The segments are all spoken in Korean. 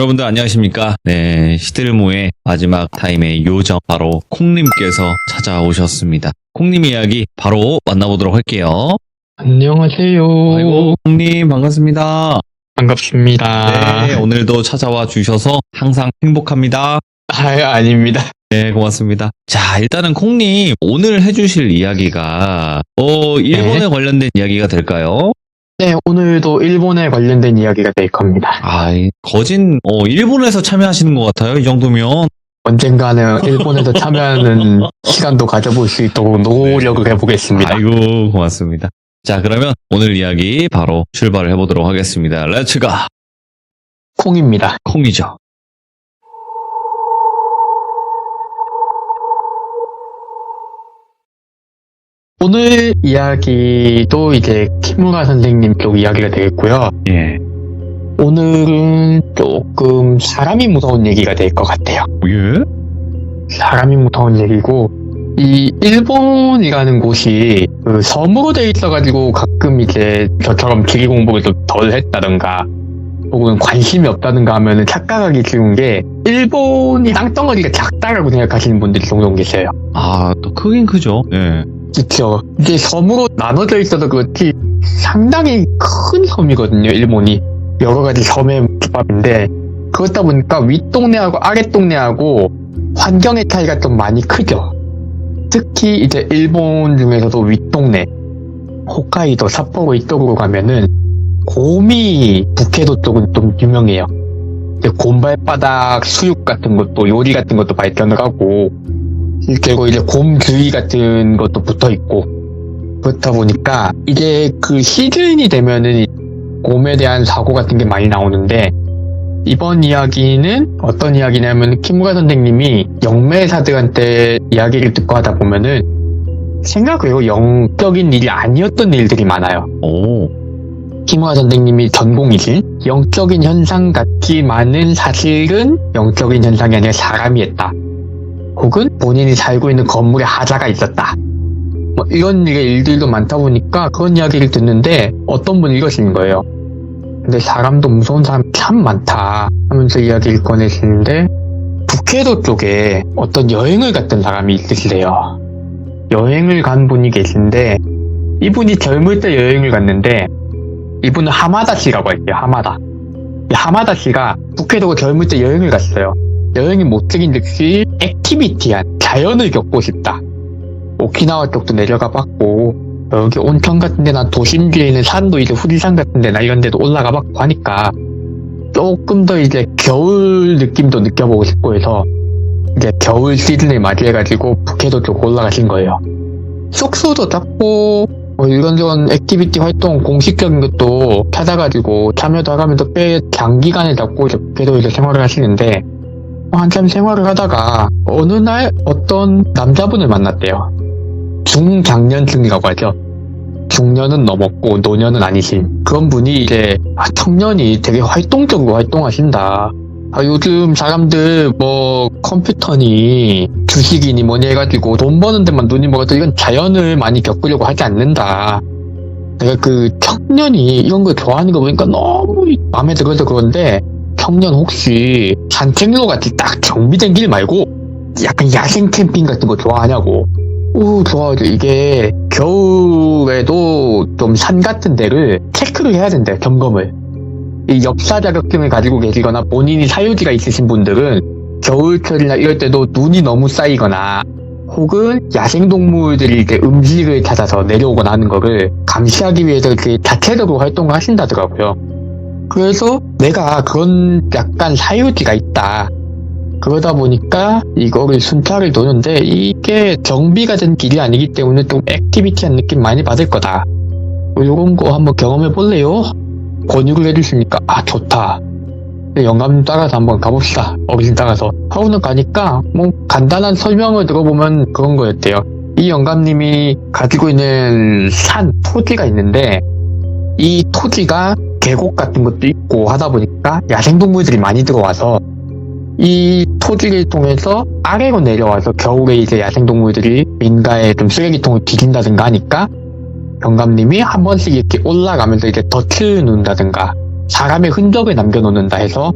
여러분들 안녕하십니까? 네, 시들무의 마지막 타임의 요정 바로 콩님께서 찾아오셨습니다. 콩님 이야기 바로 만나보도록 할게요. 안녕하세요. 아이고, 콩님 반갑습니다. 반갑습니다. 네, 오늘도 찾아와 주셔서 항상 행복합니다. 아닙니다. 네, 고맙습니다. 자, 일단은 콩님 오늘 해주실 이야기가 일본에 네. 관련된 이야기가 될까요? 네, 오늘도 일본에 관련된 이야기가 될 겁니다. 거진 일본에서 참여하시는 것 같아요. 이 정도면. 언젠가는 일본에서 참여하는 시간도 가져볼 수 있도록 노력을 해보겠습니다. 아이고, 고맙습니다. 자, 그러면 오늘 이야기 바로 출발을 해보도록 하겠습니다. 렛츠가! 콩입니다. 콩이죠. 오늘 이야기도 이제 키무라 선생님 쪽 이야기가 되겠고요. 예. 오늘은 조금 사람이 무서운 얘기가 될 것 같아요. 예? 사람이 무서운 얘기고, 이 일본이라는 곳이 그 섬으로 돼 있어가지고 가끔 이제 저처럼 지리 공부를 좀 덜 했다던가 혹은 관심이 없다던가 하면은 착각하기 쉬운 게 일본이 땅덩어리가 작다라고 생각하시는 분들이 종종 계세요. 또 크긴 크죠. 예. 그쵸. 이게 섬으로 나눠져 있어서 그렇지 상당히 큰 섬이거든요, 일본이. 여러 가지 섬의 집합인데 그렇다 보니까 윗동네하고 아랫동네하고 환경의 차이가 좀 많이 크죠. 특히 이제 일본 중에서도 윗동네, 홋카이도, 삿포로 이쪽으로 가면은 고미 북해도 쪽은 좀 유명해요. 이제 곰발바닥 수육 같은 것도, 요리 같은 것도 발전을 하고, 그리고 이제 곰주의 같은 것도 붙어 있고, 그렇다 보니까 이제 그 시즌이 되면은 곰에 대한 사고 같은 게 많이 나오는데, 이번 이야기는 어떤 이야기냐면 키무라 선생님이 영매사들한테 이야기를 듣고 하다 보면은 생각외로 영적인 일이 아니었던 일들이 많아요. 오. 키무라 선생님이 전공이신 영적인 현상 같지만은 사실은 영적인 현상이 아니라 사람이 했다. 혹은 본인이 살고 있는 건물에 하자가 있었다. 뭐 이런 일들도 많다 보니까 그런 이야기를 듣는데 어떤 분이 이러시는 거예요. 근데 사람도 무서운 사람 참 많다 하면서 이야기를 꺼내시는데 북해도 쪽에 어떤 여행을 갔던 사람이 있으시래요. 여행을 간 분이 계신데 이분이 젊을 때 여행을 갔는데 이분은 하마다 씨라고 할게요. 하마다. 이 하마다 씨가 북해도 젊을 때 여행을 갔어요. 여행이 목적인 듯이 액티비티한 자연을 겪고 싶다. 오키나와 쪽도 내려가 봤고 여기 온천 같은 데나 도심지에 있는 산도 이제 후지산 같은 데나 이런 데도 올라가 봤고 하니까 조금 더 이제 겨울 느낌도 느껴보고 싶고 해서 이제 겨울 시즌을 맞이해가지고 북해도 쪽 올라가신 거예요. 숙소도 잡고 뭐 이런저런 액티비티 활동 공식적인 것도 찾아가지고 참여도 하면서 꽤 장기간을 잡고 이제 북해도에서 생활을 하시는데 한참 생활을 하다가 어느 날 어떤 남자분을 만났대요. 중장년층이라고 하죠. 중년은 넘었고 노년은 아니신 그런 분이 이제 청년이 되게 활동적으로 활동하신다. 요즘 사람들 뭐 컴퓨터니 주식이니 뭐니 해가지고 돈 버는 데만 눈이 멀어서 이건 자연을 많이 겪으려고 하지 않는다. 내가 그 청년이 이런 걸 좋아하는 거 보니까 너무 마음에 들어서 그런데 청년 혹시 산책로 같이 딱 정비된 길 말고 약간 야생 캠핑 같은 거 좋아하냐고. 좋아하죠. 이게 겨울에도 좀 산 같은 데를 체크를 해야 된대요. 점검을. 이 역사 자격증을 가지고 계시거나 본인이 사유지가 있으신 분들은 겨울철이나 이럴 때도 눈이 너무 쌓이거나 혹은 야생동물들이 이제 음식을 찾아서 내려오거나 하는 거를 감시하기 위해서 이렇게 자체적으로 활동을 하신다더라고요. 그래서 내가 그런 약간 사유지가 있다. 그러다 보니까 이거를 순찰을 도는데 이게 정비가 된 길이 아니기 때문에 좀 액티비티한 느낌 많이 받을 거다. 요런 거 한번 경험해 볼래요? 권유를 해주시니까 좋다. 영감 따라서 한번 가봅시다. 어르신 따라서 하고는 가니까 뭐 간단한 설명을 들어보면 그런 거였대요. 이 영감님이 가지고 있는 산 토지가 있는데 이 토지가 계곡 같은 것도 있고 하다 보니까 야생동물들이 많이 들어와서 이 토지를 통해서 아래로 내려와서 겨울에 이제 야생동물들이 민가에 좀 쓰레기통을 뒤진다든가 하니까 영감님이 한 번씩 이렇게 올라가면서 이제 덫을 놓는다든가 사람의 흔적을 남겨놓는다 해서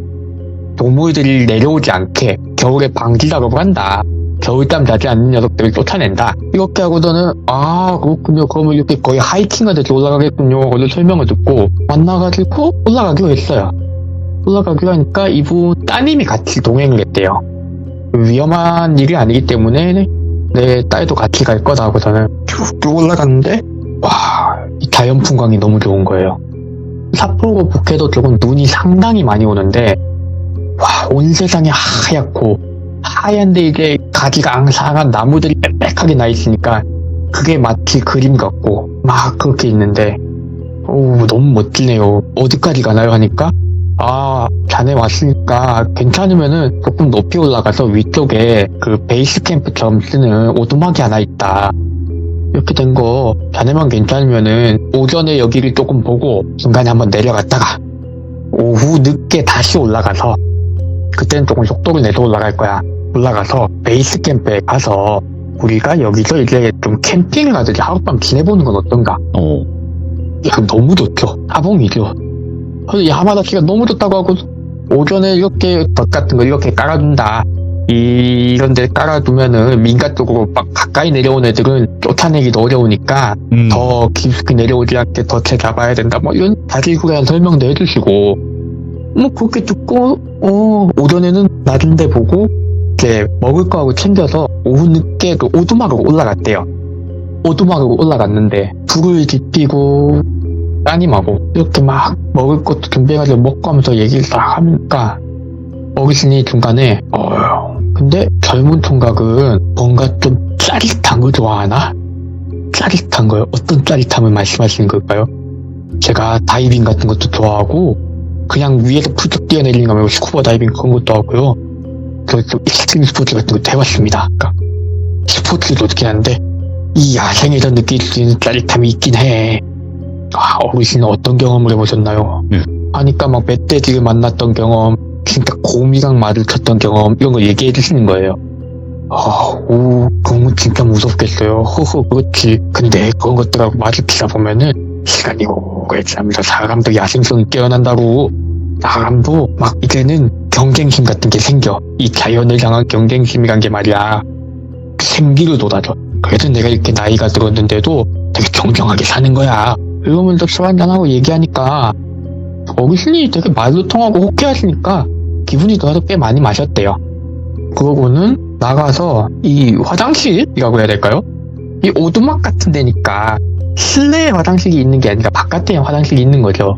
동물들이 내려오지 않게 겨울에 방지 작업을 한다. 겨울잠 자지 않는 녀석들을 쫓아낸다. 이렇게 하고서는 그렇군요. 그러면 이렇게 거의 하이킹하듯이 올라가겠군요. 오늘 설명을 듣고 만나가지고 올라가기로 했어요. 올라가기로 하니까 이분 따님이 같이 동행을 했대요. 위험한 일이 아니기 때문에 내 딸도 같이 갈 거다 하고서는 쭉 올라갔는데 이 자연 풍광이 너무 좋은 거예요. 삿포로 북해도 쪽은 눈이 상당히 많이 오는데 온 세상이 하얀데 이게 가지가 앙상한 나무들이 빽빽하게 나 있으니까 그게 마치 그림 같고 막 그렇게 있는데 너무 멋지네요. 어디까지 가나요 하니까 자네 왔으니까 괜찮으면은 조금 높이 올라가서 위쪽에 그 베이스 캠프처럼 쓰는 오두막이 하나 있다. 이렇게 된 거 자네만 괜찮으면은 오전에 여기를 조금 보고 중간에 한번 내려갔다가 오후 늦게 다시 올라가서 그때는 조금 속도를 내서 올라갈 거야. 올라가서 베이스 캠프에 가서 우리가 여기서 이제 좀 캠핑을 하듯이 하룻밤 지내보는 건 어떤가? 너무 좋죠. 사봉이죠. 그래서 야마다 씨가 너무 좋다고 하고 오전에 이렇게 덫 같은 거 이렇게 깔아둔다. 이런 데 깔아두면은 민가 쪽으로 막 가까이 내려온 애들은 쫓아내기도 어려우니까 더 깊숙이 내려오지 않게 덫에 잡아야 된다. 이런 자질구레한 설명도 해주시고 그렇게 듣고 오전에는 낮은 데 보고 이제 먹을 거하고 챙겨서 오후 늦게 그 오두막으로 올라갔대요. 오두막으로 올라갔는데 불을 지피고 따님하고 이렇게 막 먹을 것도 준비해가지고 먹고 하면서 얘기를 딱 하니까 어르신이 중간에 근데 젊은 총각은 뭔가 좀 짜릿한 거 좋아하나? 짜릿한 거요? 어떤 짜릿함을 말씀하시는 걸까요? 제가 다이빙 같은 것도 좋아하고 그냥 위에서 푸쩍 뛰어내리는 거 말고 스쿠버 다이빙 그런 것도 하고요. 그래서 익스트림 스포츠 같은 것도 해봤습니다. 그러니까 스포츠도 좋긴 한데 이 야생에서 느낄 수 있는 짜릿함이 있긴 해. 어르신은 어떤 경험을 해보셨나요? 하니까 막 멧돼지를 만났던 경험, 진짜 곰이랑 마주쳤던 경험 이런 거 얘기해 주시는 거예요. 그건 진짜 무섭겠어요. 그렇지. 근데 그런 것들하고 마주치다 보면은 시간이 오래 지나면서 사람도 야생성이 깨어난다고. 사람도 막 이제는 경쟁심 같은 게 생겨. 이 자연을 향한 경쟁심이란 게 말이야. 생기를 돋아줘. 그래서 내가 이렇게 나이가 들었는데도 되게 정정하게 사는 거야. 이러면서 술 한잔하고 얘기하니까 어르신이 되게 말도 통하고 호쾌하시니까 기분이 좋아서 꽤 많이 마셨대요. 그러고는 나가서 이 화장실이라고 해야 될까요? 이 오두막 같은 데니까 실내에 화장실이 있는 게 아니라 바깥에 화장실이 있는 거죠.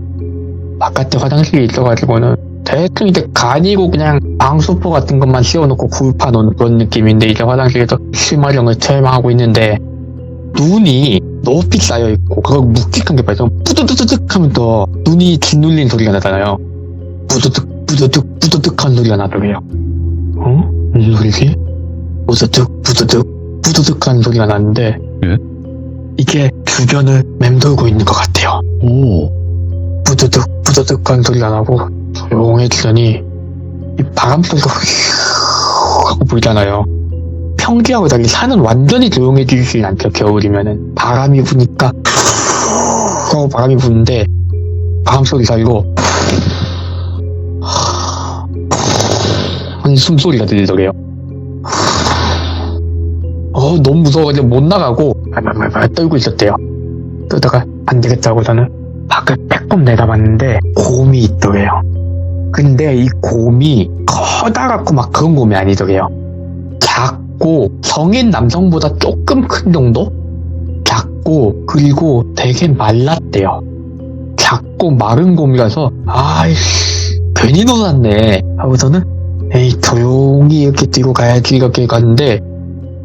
바깥에 화장실이 있어가지고는 대충 이제 간이고 그냥 방수포 같은 것만 씌워놓고 굴파 놓은 그런 느낌인데 이제 화장실에서 실마령을 체험하고 있는데 눈이 높이 쌓여있고 그거 묵직한 게 봐서 뿌드득 하면서 눈이 짓눌린 소리가 나잖아요. 뿌드득 하는 소리가 나더래요. 무슨 소리지? 뿌드득 하는 소리가 나는데 이게 주변을 맴돌고 있는 것 같아요. 뿌드득 하는 소리가 나고 조용해지더니 이 바람 소리가 하고 불잖아요. 평지하고 달리 산은 완전히 조용해지진 않죠. 겨울이면은 바람이 부니까 하고 바람이 부는데 바람 소리 사이로 하는 숨소리가 들리더래요. 너무 무서워가지고 못 나가고 말말 떨고 있었대요. 그러다가 안 되겠다고 저는 밖을 빼꼼 내다봤는데 곰이 있더래요. 근데 이 곰이 커다랗고 막 그런 곰이 아니더래요. 작고 성인 남성보다 조금 큰 정도? 작고 그리고 되게 말랐대요. 작고 마른 곰이라서 아이씨 괜히 놀랐네 하고서는 조용히 이렇게 뒤로 가야지 이렇게 갔는데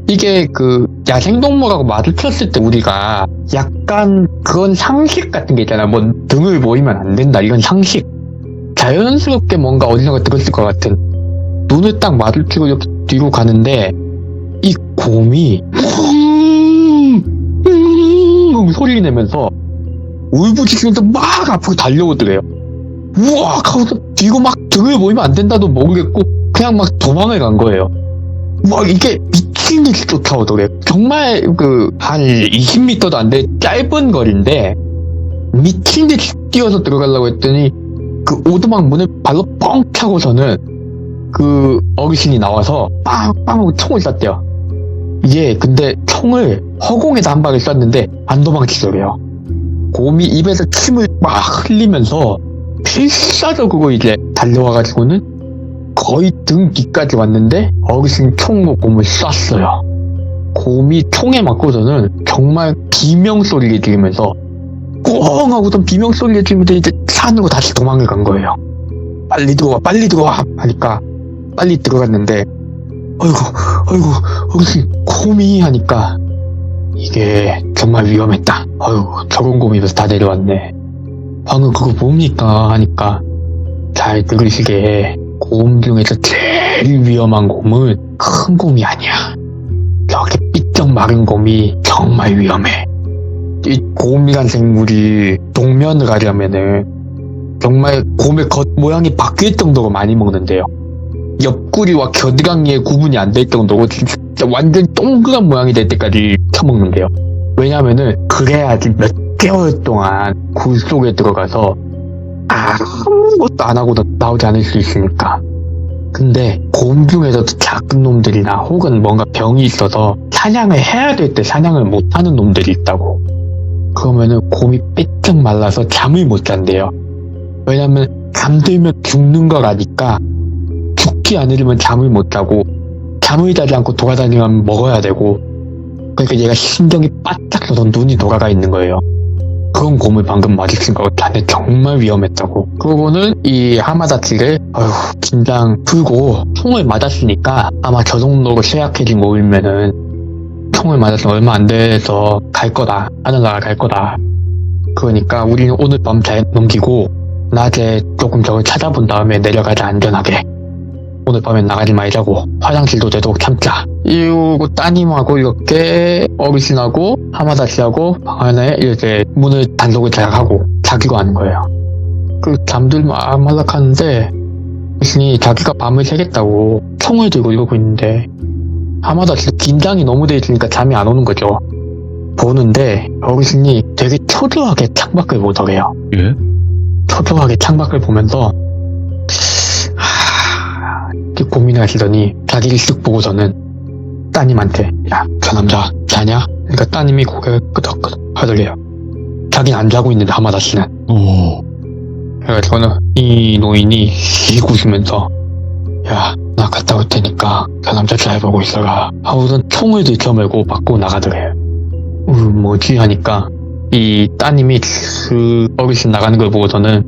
이게 그 야생동물하고 마주쳤을 때 우리가 약간 그런 상식 같은 게 있잖아. 뭐 등을 보이면 안 된다 이런 상식. 자연스럽게 뭔가 어디선가 들었을 것 같은. 눈을 딱 마주치고 이렇게 뒤로 가는데 이 곰이 소리 내면서 울부짖으면서 막 앞으로 달려오더래요. 우와 하고서 뒤로 막 등을 보이면 안 된다도 모르겠고 그냥 막 도망을 간 거예요. 와 이게 미친 듯이 쫓아오더래. 정말 한 20m도 안 돼 짧은 거리인데 미친 듯이 뛰어서 들어가려고 했더니 그 오두막 문을 발로 뻥 차고서는 그 어르신이 나와서 빵빵 하고 총을 쐈대요. 이게 근데 총을 허공에다 한 발을 쐈는데 안 도망치더래요. 곰이 입에서 침을 막 흘리면서 필사적으로 이제 달려와가지고는 거의 등 뒤까지 왔는데 어르신 총으로 곰을 쐈어요. 곰이 총에 맞고서는 정말 비명소리를 지르면서 꽁 하고선 비명소리를 지르면서 이제 산으로 다시 도망을 간 거예요. 빨리 들어와 하니까 빨리 들어갔는데 아이고 어르신 곰이 하니까 이게 정말 위험했다. 아이고 저런 곰이 벌써 다 내려왔네. 방금 그거 뭡니까 하니까 잘 들으시게 곰 중에서 제일 위험한 곰은 큰 곰이 아니야. 저렇게 삐쩍 마른 곰이 정말 위험해. 이 곰이란 생물이 동면을 하려면은 정말 곰의 겉 모양이 바뀔 정도로 많이 먹는데요. 옆구리와 겨드랑이의 구분이 안 될 정도로 진짜 완전 동그란 모양이 될 때까지 처먹는데요. 왜냐면은 그래야지 몇 개월 동안 굴 속에 들어가서 아무것도 안 하고도 나오지 않을 수 있으니까. 근데 곰 중에서도 작은 놈들이나 혹은 뭔가 병이 있어서 사냥을 해야 될 때 사냥을 못하는 놈들이 있다고. 그러면은 곰이 삐쩍 말라서 잠을 못 잔대요. 왜냐면 잠들면 죽는 걸 아니까 죽지 않으려면 잠을 못 자고 잠을 자지 않고 돌아다니면 먹어야 되고 그러니까 얘가 신경이 바짝 서서 눈이 돌아가 있는 거예요. 그런 곰을 방금 마주친 거 자네 정말 위험했다고. 그러고는 이 하마다치를 긴장 풀고 총을 맞았으니까 아마 저 정도로 쇠약해진 곰이면은 총을 맞아서 얼마 안 돼서 갈 거다. 하늘나라 갈 거다. 그러니까 우리는 오늘 밤 잘 넘기고 낮에 조금 저걸 찾아본 다음에 내려가자 안전하게. 오늘 밤엔 나가지 말자고. 화장실도 되도록 참자. 이러고 따님하고 이렇게 어르신하고 하마다시하고 방 안에 이렇게 문을 단속을 잘 하고 자기로 하는 거예요. 그 잠들면 말락하는데 어르신이 자기가 밤을 새겠다고 총을 들고 이러고 있는데 하마다시 긴장이 너무 돼 있으니까 잠이 안 오는 거죠. 보는데 어르신이 되게 초조하게 창밖을 보더래요. 예? 초조하게 창밖을 보면서 이렇게 고민을 하시더니 자기를 쓱 보고서는 따님한테 야, 저 남자 자냐? 그러니까 따님이 고개를 끄덕끄덕 하더래요. 자기는 안 자고 있는데 하마다씨는. 오. 그래가지고는 이 노인이 씩 웃으면서 야, 나 갔다 올 테니까 저 남자 잘 보고 있어라 하고선 총을 들쳐매고 밖으로 나가더래요. 뭐지 하니까 이 따님이 그 어르신 나가는 걸 보고서는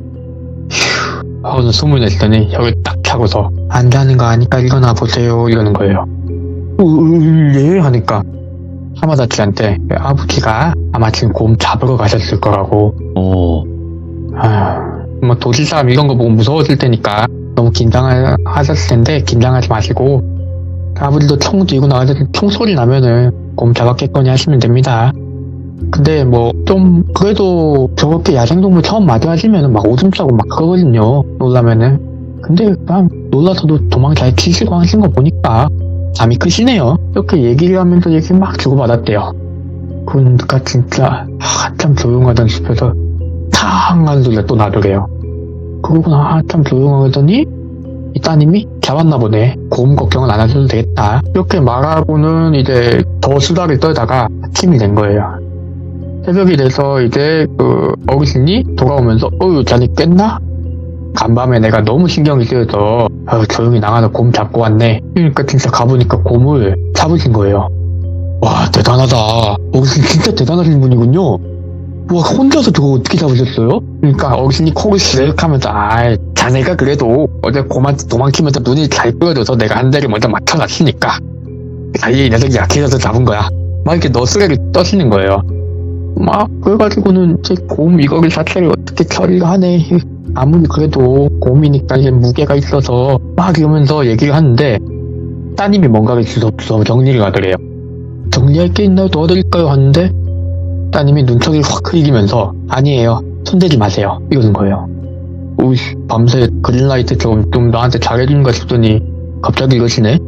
휴 하고서 숨을 냈더니 혀를 딱 차고서 안 자는 거 아니까 일어나 보세요 이러는 거예요. 예 하니까 하마다치한테 아버지가 아마 지금 곰 잡으러 가셨을 거라고. 오. 뭐 도시 사람 이런 거 보고 무서웠을 테니까 너무 긴장을 하셨을 텐데 긴장하지 마시고 아버지도 총 들고 나가서 총소리 나면은 곰 잡았겠거니 하시면 됩니다. 근데 뭐 좀 그래도 저렇게 야생동물 처음 마주하시면은 막 오줌 싸고 막 그러거든요. 놀라면은. 근데 그냥 놀라서도 도망 잘 치시고 하신 거 보니까 잠이 크시네요. 이렇게 얘기를 하면서 얘기 막 주고받았대요. 그러니까 진짜 한참 조용하던 숲에서 탕 하는 소리가 또 나더래요. 그러고 한참 조용하더니 이 따님이 잡았나 보네. 곰 걱정은 안 하셔도 되겠다. 이렇게 말하고는 이제 더 수다를 떨다가 아침이 된 거예요. 새벽이 돼서 이제 그 어르신이 돌아오면서 자네 깼나? 간밤에 내가 너무 신경이 쓰여서 조용히 나가서 곰 잡고 왔네. 그러니까 진짜 가보니까 곰을 잡으신 거예요. 와 대단하다. 어르신 진짜 대단하신 분이군요. 와 혼자서 저거 어떻게 잡으셨어요? 그러니까 어르신이 코를 쓱 하면서 자네가 그래도 어제 곰한테 도망치면서 눈이 잘 뜨어져서 내가 한 대를 먼저 맞춰놨으니까 이 녀석이 약해져서 잡은 거야. 막 이렇게 너스레를 떠시는 거예요. 막 그래가지고는 제 곰 이거를 자체를 어떻게 처리를 하네. 아무리 그래도 곰이니까 이제 무게가 있어서 막 이러면서 얘기를 하는데 따님이 뭔가를 주섬주섬 정리를 하더래요. 정리할 게 있나요? 도와드릴까요? 하는데 따님이 눈초리를 확 흘리면서 아니에요. 손대지 마세요. 이러는 거예요. 오이씨 밤새 그린라이트처럼 좀 나한테 잘해주는 거 싶더니 갑자기 이러시네.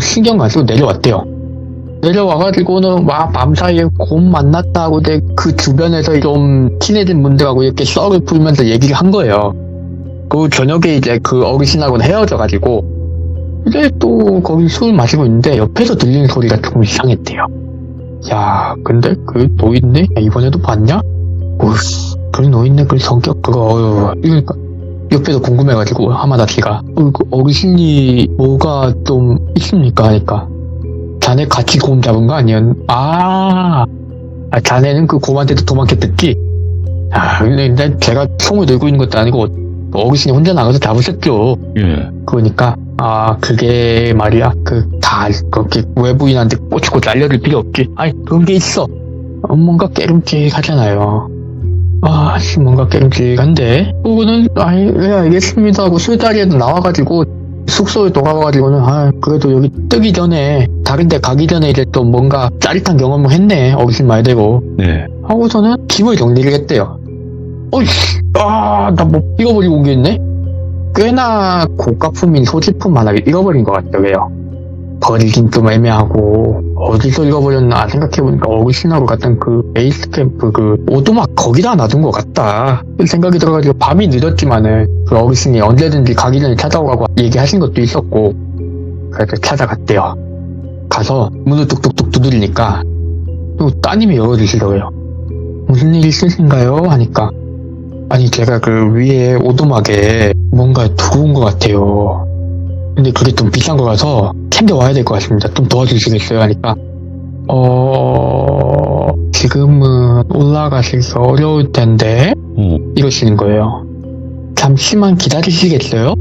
신경 안 쓰고 내려왔대요. 내려와가지고는 막 밤사이에 곰 만났다 하고 그 주변에서 좀 친해진 분들하고 이렇게 썰을 풀면서 얘기를 한 거예요. 그 저녁에 이제 그 어르신하고는 헤어져가지고 이제 또 거기 술 마시고 있는데 옆에서 들리는 소리가 조금 이상했대요. 야, 근데 그 노인네? 야, 이번에도 봤냐? 오씨, 그 노인네 그 성격 그거 이러니까 옆에서 궁금해가지고 하마다씨가 그 어르신이 뭐가 좀 있습니까? 하니까 자네 같이 곰 잡은 거 아니었? 자네는 그 곰한테도 도망쳤댔지? 근데 제가 총을 들고 있는 것도 아니고 어르신이 혼자 나가서 잡으셨죠. 예. 그러니까 그게 말이야 다 그렇게 외부인한테 꼬치꼬치 알려줄 필요 없지. 그런 게 있어. 뭔가 깨름직하잖아요. 뭔가 깨름직한데 그거는 네 알겠습니다 하고 술자리에도 나와가지고 숙소에 돌아와가지고는 그래도 여기 뜨기 전에 다른 데 가기 전에 이제 또 뭔가 짜릿한 경험을 했네 어르신 말대로. 네. 하고서는 짐을 정리를 했대요. 나 뭐 잃어버리고 온 게 있네? 꽤나 고가품인 소지품 하나 잃어버린 것 같더래요. 버리긴 좀 애매하고 어디서 잃어버렸나 생각해보니까 어르신하고 갔던 그 베이스 캠프 그 오두막 거기다 놔둔 것 같다 생각이 들어가지고 밤이 늦었지만은 그 어르신이 언제든지 가기 전에 찾아오라고 얘기하신 것도 있었고 그래서 찾아갔대요. 가서 문을 뚝뚝뚝 두드리니까 또 따님이 열어주시더래요. 무슨 일 있으신가요? 하니까 제가 그 위에 오두막에 뭔가 두고 온 것 같아요. 근데 그게 좀 비싼 거라서 챙겨와야 될 것 같습니다. 좀 도와주시겠어요? 하니까 지금은 올라가셔서 어려울 텐데 이러시는 거예요. 잠시만 기다리시겠어요?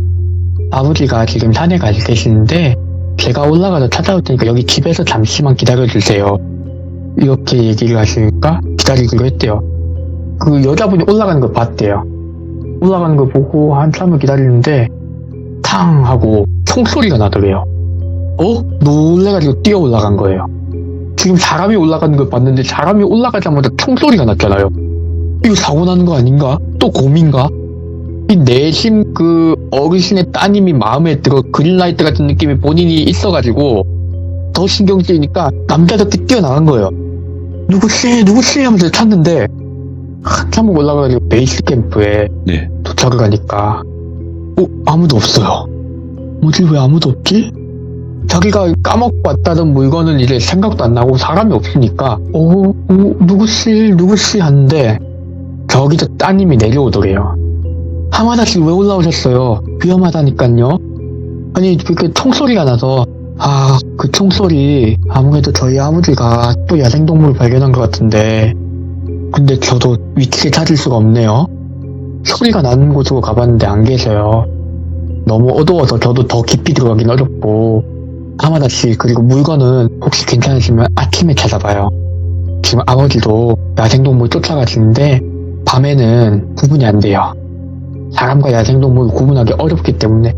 아버지가 지금 산에 가 계시는데 제가 올라가서 찾아올 테니까 여기 집에서 잠시만 기다려주세요. 이렇게 얘기를 하시니까 기다리기로 했대요. 그 여자분이 올라가는 걸 봤대요. 올라가는 걸 보고 한참을 기다리는데 탕 하고 총소리가 나더래요. 놀래가지고 뛰어 올라간 거예요. 지금 사람이 올라가는 걸 봤는데 사람이 올라가자마자 총소리가 났잖아요. 이거 사고 나는 거 아닌가? 또 곰인가? 이 내심 그 어르신의 따님이 마음에 들어 그린라이트 같은 느낌이 본인이 있어가지고 더 신경 쓰이니까 남자답게 뛰어나간 거예요. 누구시 하면서 찾는데 한참 올라가가지고 베이스 캠프에 네. 도착을 하니까 아무도 없어요. 뭐지 왜 아무도 없지? 자기가 까먹고 왔다던 물건은 이제 생각도 안 나고 사람이 없으니까 누구시 하는데 저기서 따님이 내려오더래요. 하마다씨 왜 올라오셨어요? 위험하다니깐요. 아니 그렇게 총소리가 나서 그 총소리 아무래도 저희 아버지가 또 야생동물을 발견한 것 같은데 근데 저도 위치를 찾을 수가 없네요. 소리가 나는 곳으로 가봤는데 안 계셔요. 너무 어두워서 저도 더 깊이 들어가긴 어렵고 하마다씨 그리고 물건은 혹시 괜찮으시면 아침에 찾아봐요. 지금 아버지도 야생동물 쫓아가시는데 밤에는 구분이 안 돼요. 사람과 야생동물 구분하기 어렵기 때문에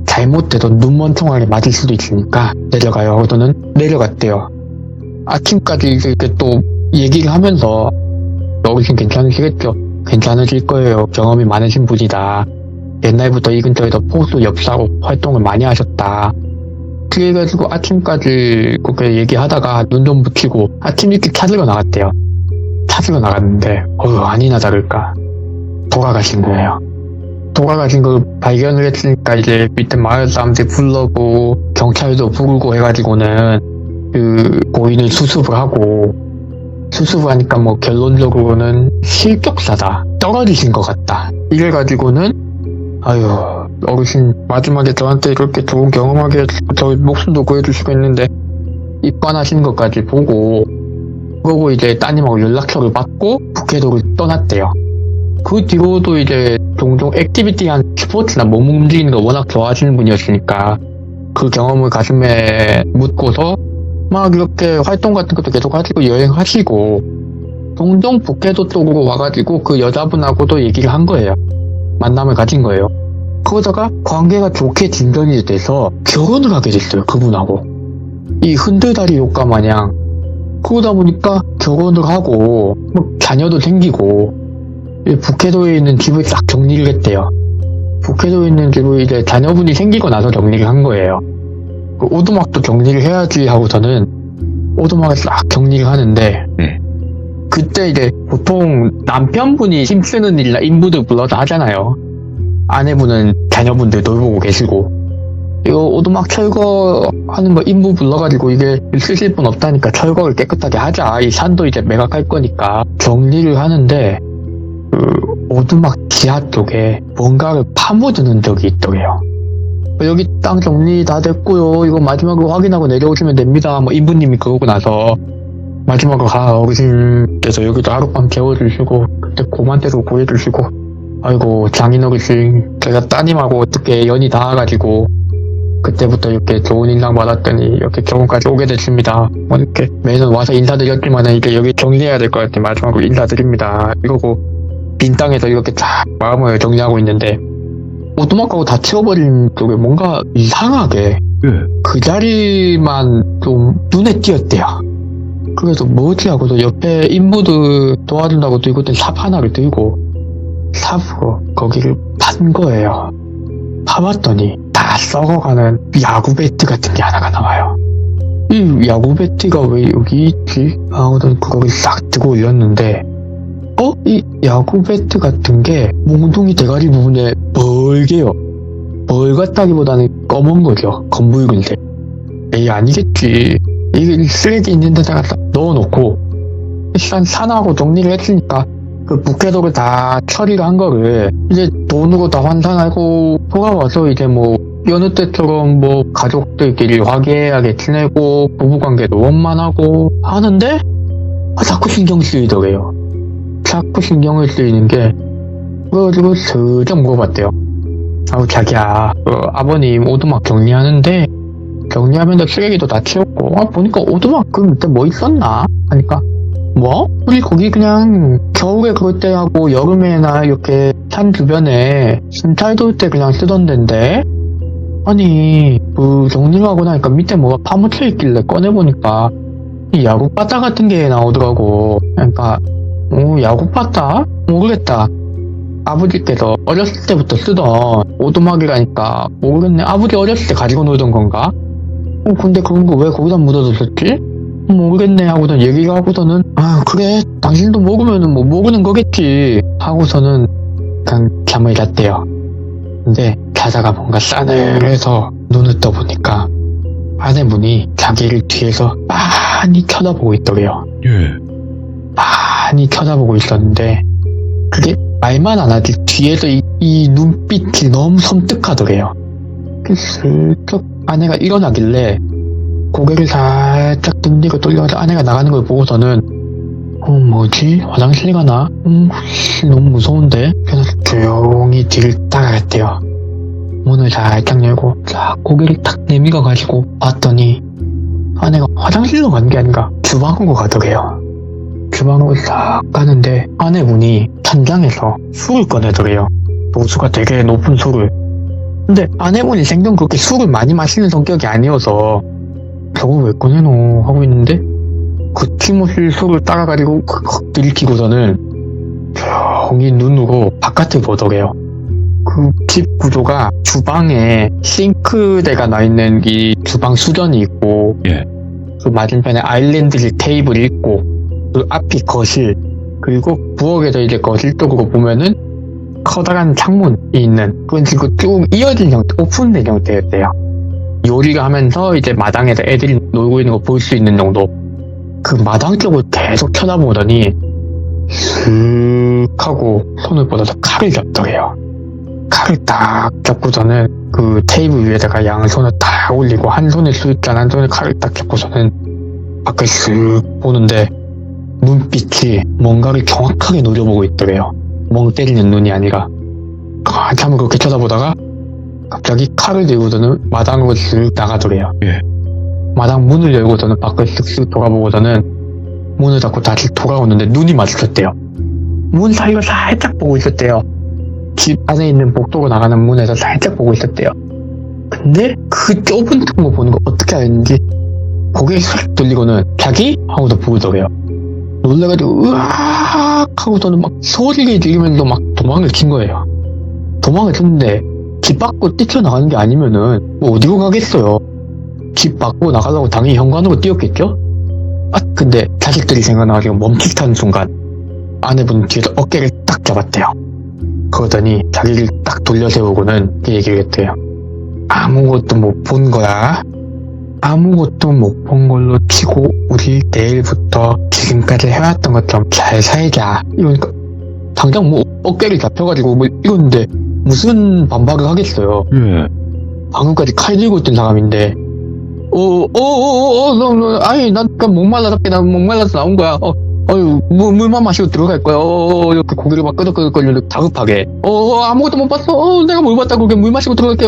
잘못돼도 눈먼통하게 맞을 수도 있으니까 내려가요. 저는 내려갔대요. 아침까지 이렇게 또 얘기를 하면서 어르신 괜찮으시겠죠? 괜찮으실 거예요. 경험이 많으신 분이다. 옛날부터 이 근처에서 포수 엽사로 활동을 많이 하셨다. 그래가지고 아침까지 그렇게 얘기하다가 눈 좀 붙이고 아침 일찍 찾으러 나갔대요. 찾으러 나갔는데 아니나 다를까 돌아가신 거예요. 돌아가신 걸 발견을 했으니까 이제 밑에 마을 사람들 불러고 경찰도 부르고 해가지고는 그 고인을 수습을 하고 수습을 하니까 뭐 결론적으로는 실격사다. 떨어지신 것 같다. 이래가지고는 어르신 마지막에 저한테 그렇게 좋은 경험하게 저 목숨도 구해주시고 있는데 입관하시는 것까지 보고 그러고 이제 따님하고 연락처를 받고 북해도를 떠났대요. 그 뒤로도 이제 종종 액티비티한 스포츠나 몸 움직이는 거 워낙 좋아하시는 분이었으니까 그 경험을 가슴에 묻고서 막 이렇게 활동 같은 것도 계속 하시고 여행하시고 종종 북해도 쪽으로 와가지고 그 여자분하고도 얘기를 한 거예요. 만남을 가진 거예요. 그러다가 관계가 좋게 진전이 돼서 결혼을 하게 됐어요. 그분하고. 이 흔들다리 효과 마냥 그러다 보니까 결혼을 하고 자녀도 생기고 북해도에 있는 집을 싹 정리를 했대요. 북해도에 있는 집을 이제 자녀분이 생기고 나서 정리를 한 거예요. 그 오두막도 정리를 해야지 하고서는 오두막을 싹 정리를 하는데 그때 이제 보통 남편분이 힘쓰는 일이나 인부들 불러서 하잖아요. 아내분은 자녀분들 돌보고 계시고 이거 오두막 철거하는 거 인부 불러가지고 이게 쓰실 분 없다니까 철거를 깨끗하게 하자. 이 산도 이제 매각할 거니까 정리를 하는데 오두막 지하 쪽에 뭔가를 파묻는 적이 있더래요. 여기 땅 정리 다 됐고요. 이거 마지막으로 확인하고 내려오시면 됩니다. 뭐 인부님이 그러고 나서 마지막으로 어르신께서 여기도 하룻밤 재워주시고 그때 고만대로 구해주시고 아이고 장인 어르신 제가 따님하고 어떻게 연이 닿아가지고 그때부터 이렇게 좋은 인상 받았더니 이렇게 결혼까지 오게 됐습니다. 뭐 이렇게 매년 와서 인사드렸지만은 이제 여기 정리해야 될 것 같아 마지막으로 인사드립니다. 이러고 빈 땅에서 이렇게 쫙 마음을 정리하고 있는데 오두막하고 다 치워버린 쪽에 뭔가 이상하게 그 자리만 좀 눈에 띄었대요. 그래서 뭐지 하고서 옆에 인부들 도와준다고 들고 있던 삽 하나를 들고 삽으로 거기를 판 거예요. 파봤더니 다 썩어가는 야구 배트 같은 게 하나가 나와요. 이 야구 배트가 왜 여기 있지? 아무튼 그거를 싹 들고 올렸는데 이 야구 배트 같은 게 몽둥이 대가리 부분에 멀게요. 멀갔다기보다는 검은 거죠. 검붉은색. 에이 아니겠지. 이게 쓰레기 있는 데다가 딱 넣어놓고 일단 산하고 정리를 했으니까 그 부캐도를 다 처리를 한 거를 이제 돈으로 다 환산하고 돌아와서 이제 뭐 여느 때처럼 뭐 가족들끼리 화기애애하게 지내고 부부관계도 원만하고 하는데 자꾸 신경 쓰이더래요. 자꾸 신경을 쓰이는 게 그래가지고 슬쩍 물어봤대요. 아우 자기야 아버님 오두막 정리하는데 정리하면서 쓰레기도 다 치웠고 보니까 오두막 그 밑에 뭐 있었나? 하니까 뭐? 우리 거기 그냥 겨울에 그럴 때 하고 여름에나 이렇게 산 주변에 순찰 돌 때 그냥 쓰던 데인데 아니 그 정리를 하고 나니까 밑에 뭐가 파묻혀 있길래 꺼내보니까 이 야구바타 같은 게 나오더라고. 그러니까 야구바타? 모르겠다. 아버지께서 어렸을 때부터 쓰던 오두막이라니까 모르겠네. 아버지 어렸을 때 가지고 놀던 건가? 근데 그런 거 왜 거기다 묻어뒀었지? 모르겠네 하고선 얘기를 하고서는 그래 당신도 모르면은 뭐 모르는 거겠지 하고서는 그냥 잠을 잤대요. 근데 자다가 뭔가 싸늘해서 눈을 떠보니까 아내분이 자기를 뒤에서 많이 쳐다보고 있더래요. 많이 쳐다보고 있었는데 그게 말만 안 하지 뒤에서 이 눈빛이 너무 섬뜩하더래요. 슬쩍 아내가 일어나길래 고개를 살짝 등뒤로 돌려서 아내가 나가는 걸 보고서는 뭐지? 화장실 가나? 너무 무서운데? 그래서 조용히 뒤를 따라갔대요. 문을 살짝 열고 쫙 고개를 탁 내밀어가지고 봤더니 아내가 화장실로 간 게 아닌가 주방으로 가더래요. 주방으로 싹 가는데 아내분이 찬장에서 술을 꺼내더래요. 도수가 되게 높은 술을. 근데 아내분이 생전 그렇게 술을 많이 마시는 성격이 아니어서 저걸 왜 꺼내노 하고 있는데 그 티모실 술을 따라가지고 확 들이키고서는 조용히 눈으로 바깥을 보더래요. 그 집 구조가 주방에 싱크대가 나있는 이 주방 수전이 있고 그 맞은편에 아일랜드 테이블이 있고 그 앞이 거실 그리고 부엌에서 이제 거실 쪽으로 보면은 커다란 창문이 있는 그런 식으로 쭉 이어진 형태, 오픈된 형태였대요. 요리를 하면서 이제 마당에서 애들이 놀고 있는 거 볼 수 있는 정도. 그 마당 쪽을 계속 쳐다보더니 슥 하고 손을 뻗어서 칼을 잡더래요. 칼을 딱 잡고서는 그 테이블 위에다가 양손을 딱 올리고 한 손에 술잔 한 손에 칼을 딱 잡고서는 밖을 슥 보는데 눈빛이 뭔가를 정확하게 노려보고 있더래요. 멍 때리는 눈이 아니라 한참을 그렇게 쳐다보다가 갑자기 칼을 들고서는 마당으로 슥 나가더래요. 마당 문을 열고서는 밖을 쓱쓱 돌아보고서는 문을 닫고 다시 돌아오는데 눈이 마주쳤대요. 문 사이로 살짝 보고 있었대요. 집 안에 있는 복도로 나가는 문에서 살짝 보고 있었대요. 근데 그 좁은 틈을 보는 거 어떻게 알았는지 고개를 싹 돌리고는 자기? 하고서 부르더래요. 놀래가지고 으악 하고서는 막 소리를 지르면서 막 도망을 친 거예요. 도망을 쳤는데 집 밖으로 뛰쳐나가는 게 아니면은 뭐 어디로 가겠어요. 집 밖으로 나가려고 당연히 현관으로 뛰었겠죠? 근데 자식들이 생각나가지고 멈칫한 순간 아내분 뒤에서 어깨를 딱 잡았대요. 그러더니 자기를 딱 돌려세우고는 얘기를 했대요. 아무것도 못 본 거야. 아무것도 못 본 걸로 치고 우리 내일부터 지금까지 해왔던 것처럼 잘 살자. 이러니까 당장 뭐 어깨를 잡혀가지고 뭐 이러는데 무슨 반박을 하겠어요. 예. 방금까지 칼 들고 있던 사람인데 아니 난 그냥 목말라서 나온 거야. 물만 마시고 들어갈 거야. 이렇게 고개를 막 끄덕끄덕거리는데 다급하게. 아무것도 못 봤어. 내가 뭘 봤다고 그렇게 물 마시고 들어갈게.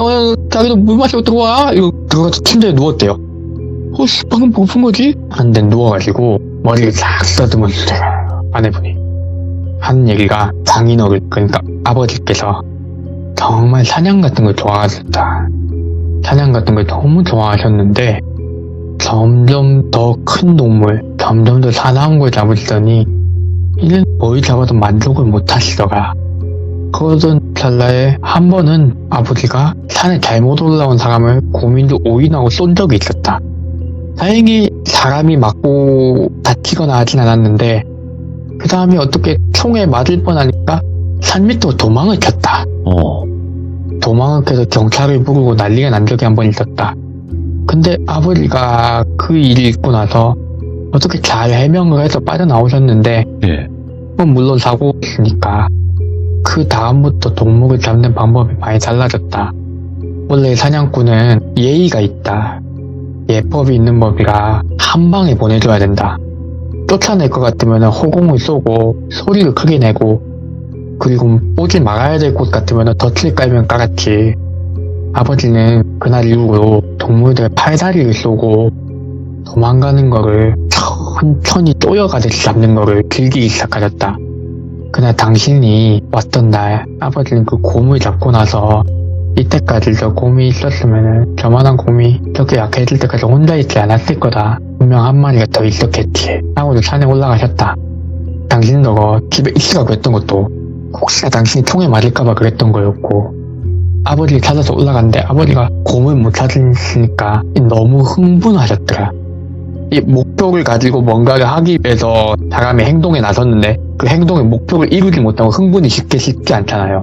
자기도 물 마시고 들어와. 이거 들어가서 침대에 누웠대요. 방금 뭐 본 거지? 한데 누워가지고 머리를 싹 쓰다듬은 아내분이 하는 얘기가 장인어른, 그러니까 아버지께서 정말 사냥 같은 걸 좋아하셨다. 사냥 같은 걸 너무 좋아하셨는데 점점 더 큰 동물, 점점 더 사나운 걸 잡으시더니 이는 뭘 잡아도 만족을 못 하시더라. 그러던 찰나에 한 번은 아버지가 산에 잘못 올라온 사람을 고민도 오인하고 쏜 적이 있었다. 다행히 사람이 맞고 다치거나 하진 않았는데 그 사람이 어떻게 총에 맞을 뻔하니까 산 밑으로 도망을 쳤다. 도망을 켜서 경찰을 부르고 난리가 난 적이 한 번 있었다. 근데 아버지가 그 일이 있고 나서 어떻게 잘 해명을 해서 빠져나오셨는데 예. 물론 사고였으니까 그 다음부터 동물을 잡는 방법이 많이 달라졌다. 원래 사냥꾼은 예의가 있다. 예법이 있는 법이라 한 방에 보내줘야 된다. 쫓아낼 것 같으면 호공을 쏘고 소리를 크게 내고, 그리고 오지 말아야 될 곳 같으면 덫을 깔면 깔았지. 아버지는 그날 이후로 동물들 팔다리를 쏘고 도망가는 거를 천천히 쪼여가듯이 잡는 거를 즐기기 시작하셨다. 그날 당신이 왔던 날 아버지는 그 곰을 잡고 나서 이때까지 저 곰이 있었으면 저만한 곰이 저렇게 약해질 때까지 혼자 있지 않았을 거다. 분명 한 마리가 더 있었겠지 하고도 산에 올라가셨다. 당신도 집에 있으라고 했던 것도 혹시나 당신이 총에 맞을까봐 그랬던 거였고, 아버지를 찾아서 올라갔는데 아버지가 곰을 못 찾으시니까 너무 흥분하셨더라. 이 목표를 가지고 뭔가를 하기 위해서 사람이 행동에 나섰는데 그 행동의 목표를 이루지 못하고 흥분이 쉽지 않잖아요.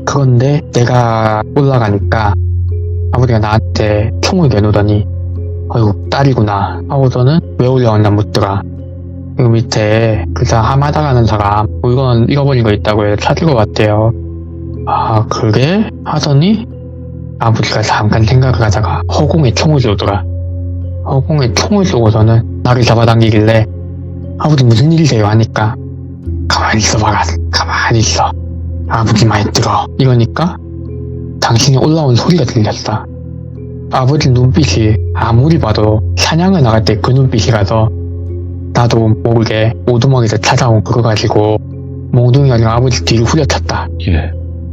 그런데 내가 올라가니까 아버지가 나한테 총을 내놓더니 어이구 딸이구나 하고서는 왜 올라왔나 묻더라. 그 밑에 그 사람 하마다 가는 사람 물건 잃어버린 거 있다고 해서 찾으러 왔대요. 아 그래? 하더니 아버지가 잠깐 생각을 하다가 허공에 총을 쏘더라. 허공에 총을 쏘고서는 나를 잡아당기길래 아버지 무슨 일이세요 하니까 가만히 있어봐라. 가만히 있어. 아버지 많이 들어. 이러니까 당신이 올라온 소리가 들렸다. 아버지 눈빛이 아무리 봐도 사냥을 나갈 때 그 눈빛이라서 나도 모르게 오두막에서 찾아온 그거 가지고 몽둥이가 아니라 아버지 뒤로 후려쳤다. 예.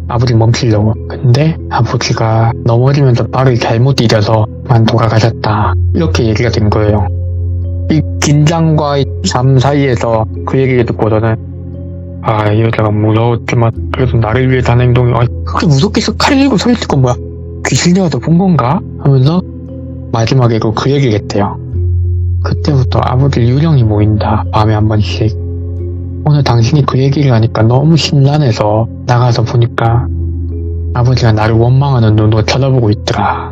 아버지 멈추려고. 근데 아버지가 넘어지면서 발을 잘못 디뎌서만 돌아가셨다. 이렇게 얘기가 된 거예요. 이 긴장과 잠 사이에서 그 얘기를 듣고서는 이 여자가 무서웠지만 그래도 나를 위해 한 행동이 그렇게 무섭겠어. 칼 들고 서 있을 건 뭐야. 귀신이라도 본 건가? 하면서 마지막에 그 얘기를 했대요. 그때부터 아버지 유령이 모인다. 밤에 한 번씩. 오늘 당신이 그 얘기를 하니까 너무 심란해서 나가서 보니까 아버지가 나를 원망하는 눈으로 쳐다보고 있더라.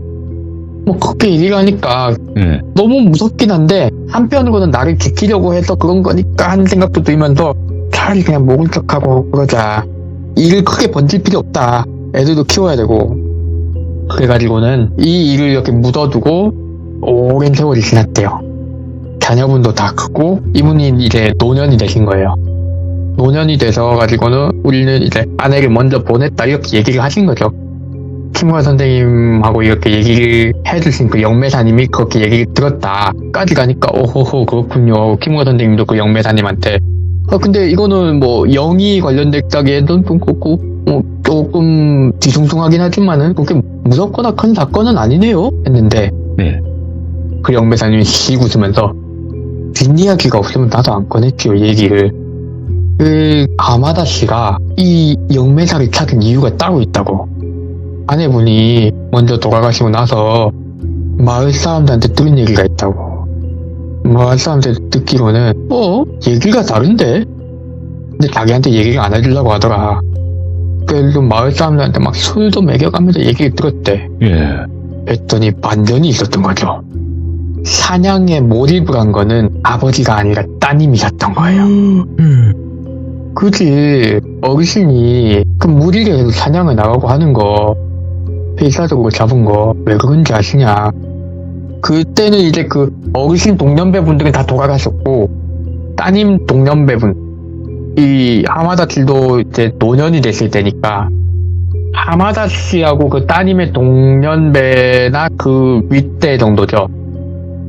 뭐 그렇게 얘기를 하니까 너무 무섭긴 한데 한편으로는 나를 지키려고 해서 그런 거니까 하는 생각도 들면서 차라리 그냥 모른 척하고 그러자. 일을 크게 번질 필요 없다. 애들도 키워야 되고. 그래가지고는 이 일을 이렇게 묻어두고 오랜 세월이 지났대요. 자녀분도 다 크고 이분이 이제 노년이 되신 거예요. 노년이 돼서 가지고는 우리는 이제 아내를 먼저 보냈다 이렇게 얘기를 하신 거죠. 김구아 선생님하고 이렇게 얘기를 해주신 그 영매사님이 그렇게 얘기를 들었다까지 가니까 오호호 그렇군요. 김구아 선생님도 그 영매사님한테 근데 이거는 뭐 영이 관련됐다기에는 좀 그렇고 조금 뒤숭숭하긴 하지만은 그렇게 무섭거나 큰 사건은 아니네요 했는데 그 영매사님이 씩 웃으면서 뒷이야기가 없으면 나도 안 꺼냈지요 얘기를. 그 가마다 씨가 이 영매사를 찾은 이유가 따로 있다고. 아내분이 먼저 돌아가시고 나서 마을 사람들한테 들은 얘기가 있다고. 마을 사람들 듣기로는 얘기가 다른데? 근데 자기한테 얘기를 안 해주려고 하더라. 밤늦게도 마을 사람들한테 막 술도 먹여가면서 얘기를 들었대. 예. 했더니 반전이 있었던 거죠. 사냥에 몰입을 한 거는 아버지가 아니라 따님이셨던 거예요. 그지. 어르신이 그 무리를 사냥을 나가고 하는 거, 필사적으로 잡은 거 왜 그런지 아시냐? 그때는 이제 그 어르신 동년배분들은 다 돌아가셨고, 따님 동년배분, 이 하마다 씨도 이제 노년이 됐을 때니까, 하마다 씨하고 그 따님의 동년배나 그 윗대 정도죠.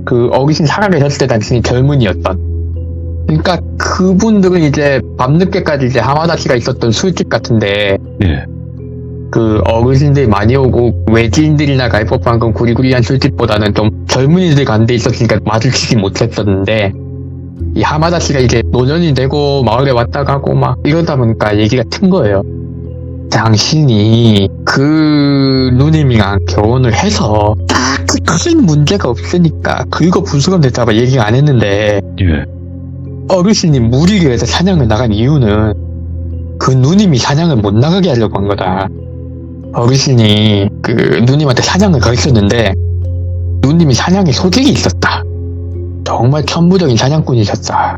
그 어르신 살아계셨을 때 당신이 젊은이였던. 그러니까 그분들은 이제 밤늦게까지 이제 하마다 씨가 있었던 술집 같은데, 예. 그 어르신들이 많이 오고 외지인들이나 갈 법한 그런 구리구리한 술집보다는 좀 젊은이들 간 데 있었으니까 마주치지 못했었는데, 이 하마다 씨가 이제 노년이 되고 마을에 왔다 가고 막 이러다 보니까 얘기가 튼 거예요. 당신이 그 누님이랑 결혼을 해서 딱히 큰 문제가 없으니까 긁어 부스럼 됐다고 얘기가 안 했는데, 예. 어르신이 무리를 해서 사냥을 나간 이유는 그 누님이 사냥을 못 나가게 하려고 한 거다. 어르신이 그 누님한테 사냥을 가르쳤는데 누님이 사냥에 소질이 있었다. 정말 천부적인 사냥꾼이셨다.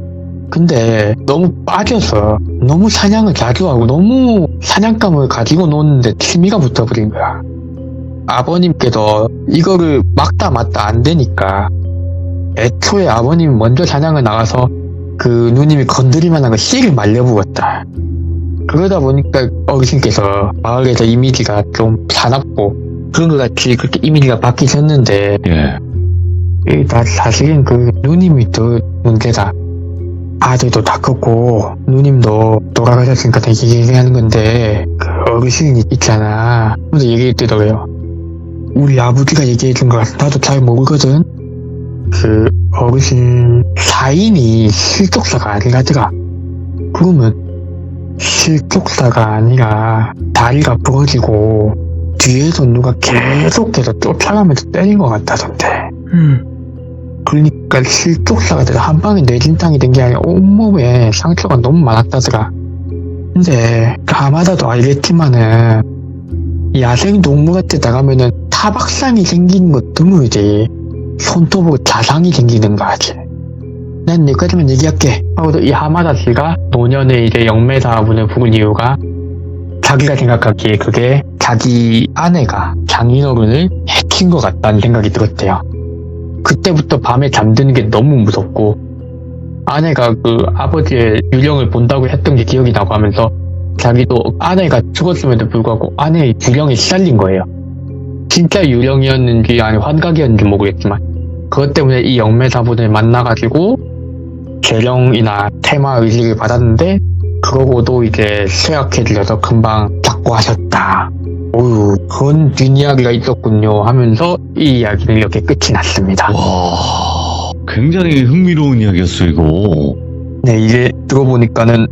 근데 너무 빠져서 너무 사냥을 자주 하고 너무 사냥감을 가지고 노는데 취미가 붙어버린 거야. 아버님께서 이거를 막다 맞다 안 되니까 애초에 아버님이 먼저 사냥을 나가서 그 누님이 건드릴만 한 거 씨를 말려부었다. 그러다 보니까 어르신께서 마을에서 이미지가 좀 사납고 그런 것 같이 그렇게 이미지가 바뀌셨는데, 예. 사실은 그 누님이 더 문제다. 아들도 다 컸고 누님도 돌아가셨으니까 되게 얘기하는 건데, 그 어르신이 있잖아. 먼저 얘기했더라고요. 우리 아버지가 얘기해준 거 나도 잘 모르거든. 그 어르신 사인이 실족사가 아니라더라. 그러면 실족사가 아니라 다리가 부러지고 뒤에서 누가 계속해서 쫓아가면서 때린 것 같다던데. 그러니까 실족사가 돼서 한 방에 뇌진탕이 된 게 아니라 온몸에 상처가 너무 많았다더라. 근데 가마다도 알겠지만은 야생 동물한테 나가면은 타박상이 생기는 거 드물지. 손톱으로 자상이 생기는 거 하지. 난 여기까지만 얘기할게. 하고도 이 하마다 씨가 노년에 이제 영매사분을 부른 이유가 자기가 생각하기에 그게 자기 아내가 장인어른을 해친 것 같다는 생각이 들었대요. 그때부터 밤에 잠드는 게 너무 무섭고, 아내가 그 아버지의 유령을 본다고 했던 게 기억이 나고 하면서 자기도 아내가 죽었음에도 불구하고 아내의 유령에 시달린 거예요. 진짜 유령이었는지 아니 환각이었는지 모르겠지만 그것 때문에 이 영매사분을 만나가지고 재령이나 테마 의식을 받았는데, 그러고도 이제 쇠약해지셔서 금방 잡고 하셨다. 오유, 그런 뒷이야기가 있었군요 하면서 이 이야기는 이렇게 끝이 났습니다. 와, 굉장히 흥미로운 이야기였어요, 이거. 네, 이게 들어보니까는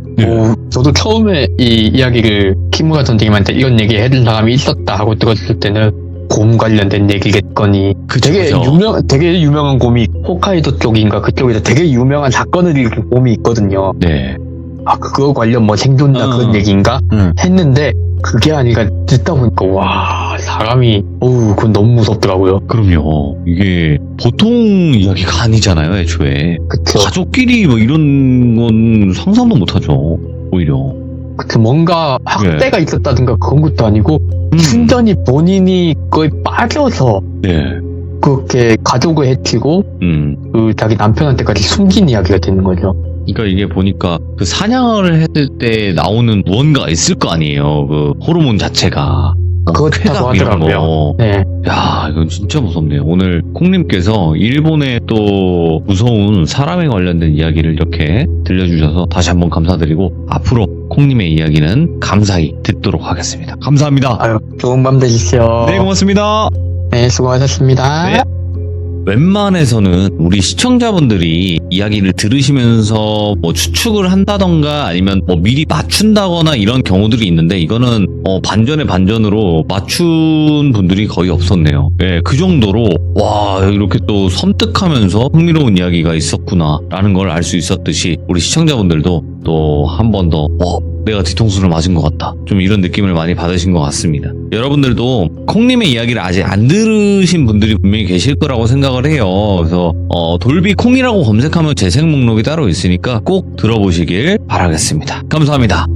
저도 처음에 이 이야기를 키무라 선생님한테 이런 얘기 해준 사람이 있었다 하고 들었을 때는 곰 관련된 얘기겠거니. 그쵸, 되게 그쵸. 되게 유명한 곰이 홋카이도 쪽인가 그쪽에서 되게 유명한 사건을 일으킨 곰이 있거든요. 네. 아, 그거 관련 뭐 생존나 그런 얘기인가 했는데 그게 아니라 듣다 보니까 와, 사람이 그건 너무 무섭더라고요. 그럼요. 이게 보통 이야기가 아니잖아요, 애초에. 그쵸. 가족끼리 뭐 이런 건 상상도 못하죠, 오히려. 그쵸. 뭔가 학대가 있었다든가 그런 것도 아니고 순전히 본인이 거의 빠져서 네. 그렇게 가족을 해치고 그 자기 남편한테까지 숨긴 이야기가 되는 거죠. 그러니까 이게 보니까 그 사냥을 했을 때 나오는 무언가가 있을 거 아니에요. 그 호르몬 자체가. 그렇다고 쾌감 이런 하더라고요. 거. 네. 야, 이건 진짜 무섭네요. 오늘 콩님께서 일본의 또 무서운 사람에 관련된 이야기를 이렇게 들려주셔서 다시 한번 감사드리고, 앞으로 콩님의 이야기는 감사히 듣도록 하겠습니다. 감사합니다. 아유, 좋은 밤 되십시오. 네, 고맙습니다. 네, 수고하셨습니다. 네. 웬만해서는 우리 시청자분들이 이야기를 들으시면서 뭐 추측을 한다던가 아니면 뭐 미리 맞춘다거나 이런 경우들이 있는데, 이거는 반전의 반전으로 맞춘 분들이 거의 없었네요. 예, 그 정도로 와, 이렇게 또 섬뜩하면서 흥미로운 이야기가 있었구나 라는 걸 알 수 있었듯이 우리 시청자분들도 또 한 번 더 내가 뒤통수를 맞은 것 같다. 좀 이런 느낌을 많이 받으신 것 같습니다. 여러분들도 콩님의 이야기를 아직 안 들으신 분들이 분명히 계실 거라고 생각을 해요. 그래서 돌비 콩이라고 검색하면 재생 목록이 따로 있으니까 꼭 들어보시길 바라겠습니다. 감사합니다.